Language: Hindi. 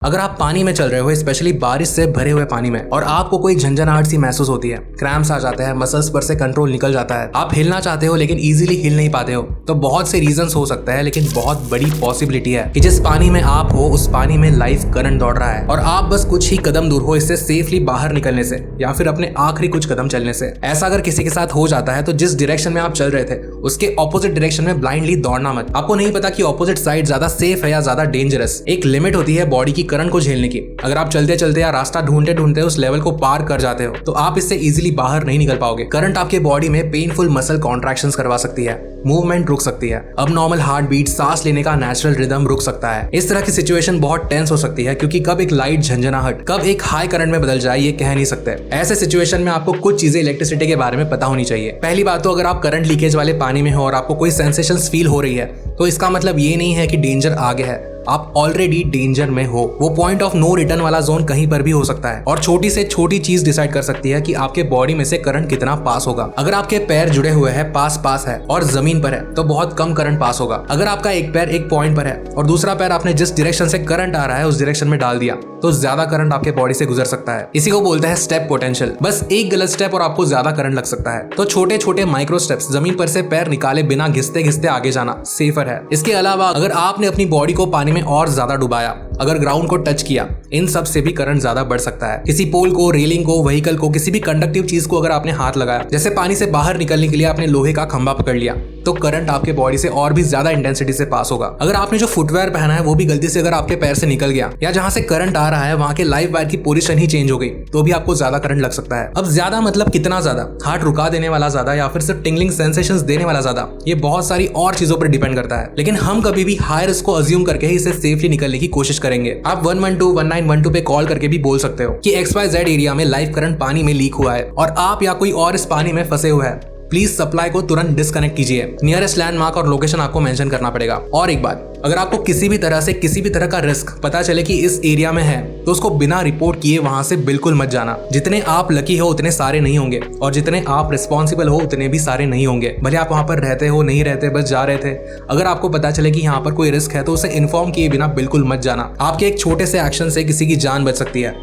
अगर आप पानी में चल रहे हो, स्पेशली बारिश से भरे हुए पानी में, और आपको कोई झंझनाहट सी महसूस होती है, क्रैम्प्स आ जाते हैं, मसल्स पर से कंट्रोल निकल जाता है, आप हिलना चाहते हो लेकिन इजीली हिल नहीं पाते हो, तो बहुत से रीजंस हो सकते हैं, लेकिन बहुत बड़ी पॉसिबिलिटी है कि जिस पानी में आप हो उस पानी में लाइफ करंट दौड़ रहा है और आप बस कुछ ही कदम दूर हो इससे सेफली बाहर निकलने से या फिर अपने आखिरी कुछ कदम चलने से। ऐसा अगर किसी के साथ हो जाता है तो जिस डायरेक्शन में आप चल रहे थे उसके ऑपोजिट डायरेक्शन में ब्लाइंडली दौड़ना मत। आपको नहीं पता कि ऑपोजिट साइड ज्यादा सेफ है या ज्यादा डेंजरस। एक लिमिट होती है बॉडी की करंट को झेलने की। अगर आप चलते चलते या रास्ता ढूंढते ढूंढते उस लेवल को पार कर जाते हो तो आप इससे इजीली बाहर नहीं निकल पाओगे। करंट आपके बॉडी में पेनफुल मसल कॉन्ट्रैक्शंस करवा सकती है, मूवमेंट रुक सकती है, अब नॉर्मल हार्ट बीट, सांस लेने का नेचुरल रिदम रुक सकता है। इस तरह की सिचुएशन बहुत टेंस हो सकती है क्योंकि कब एक लाइट झंझनाहट कब एक हाई करंट में बदल जाए ये कह नहीं सकते। ऐसे सिचुएशन में आपको कुछ चीजें इलेक्ट्रिसिटी के बारे में पता होनी चाहिए। पहली बात तो अगर आप करंट लीकेज वाले पानी में हो और आपको कोई सेंसेशंस फील हो रही है तो इसका मतलब ये नहीं है कि डेंजर आगे है, आप ऑलरेडी डेंजर में हो। वो पॉइंट ऑफ नो रिटर्न वाला जोन कहीं पर भी हो सकता है और छोटी से छोटी चीज डिसाइड कर सकती है कि आपके बॉडी में से करंट कितना पास होगा। अगर आपके पैर जुड़े हुए हैं, पास है और जमीन पर है तो बहुत कम करंट पास होगा। अगर आपका एक पैर एक पॉइंट पर है और दूसरा पैर आपने जिस डायरेक्शन से करंट आ रहा है उस डायरेक्शन में डाल दिया तो ज्यादा करंट आपके बॉडी से गुजर सकता है। इसी को बोलते हैं स्टेप पोटेंशियल। बस एक गलत स्टेप और आपको ज्यादा करंट लग सकता है। तो छोटे छोटे माइक्रो स्टेप्स, जमीन पर से पैर निकाले बिना घिसते घिसते आगे जाना सेफर है। इसके अलावा अगर आपने अपनी बॉडी को पानी में और ज्यादा डुबाया, अगर ग्राउंड को टच किया, इन सब से भी करंट ज्यादा बढ़ सकता है। किसी पोल को, रेलिंग को, व्हीकल को, किसी भी कंडक्टिव चीज को अगर आपने हाथ लगाया, जैसे पानी से बाहर निकलने के लिए आपने लोहे का खंभा पकड़ लिया, तो करंट आपके बॉडी से और भी ज्यादा इंटेंसिटी से पास होगा। अगर आपने जो फुटवेयर पहना है वो भी गलती से अगर आपके पैर से निकल गया या जहां से करंट आ रहा है वहां के लाइव वायर की पोजीशन ही चेंज हो गई तो भी आपको ज्यादा करंट लग सकता है। अब ज्यादा मतलब कितना ज्यादा, हार्ट रुका देने वाला ज्यादा या फिर सिर्फ टिंगलिंग सेंसेशंस देने वाला ज्यादा, ये बहुत सारी और चीजों पर डिपेंड करता है। लेकिन हम कभी भी हाई रिस्क को अज्यूम करके ही इसे सेफली निकलने की कोशिश करेंगे। आप 112 1912 पे कॉल करके भी बोल सकते हो कि XYZ एरिया में लाइव करंट पानी में लीक हुआ है और आप या कोई और इस पानी में फंसे हुए हैं, प्लीज सप्लाई को तुरंत डिस्कनेक्ट कीजिए। नियरेस्ट लैंडमार्क और लोकेशन आपको मेंशन करना पड़ेगा। और एक बात, अगर आपको किसी भी तरह से किसी भी तरह का रिस्क पता चले कि इस एरिया में है तो उसको बिना रिपोर्ट किए वहां से बिल्कुल मत जाना। जितने आप लकी हो उतने सारे नहीं होंगे और जितने आप रिस्पॉन्सिबल हो उतने भी सारे नहीं होंगे। भले आप वहां पर रहते हो, नहीं रहते, बस जा रहे थे, अगर आपको पता चले कि यहाँ पर कोई रिस्क है तो उसे इन्फॉर्म किए बिना बिल्कुल मत जाना। आपके एक छोटे से एक्शन से किसी की जान बच सकती है।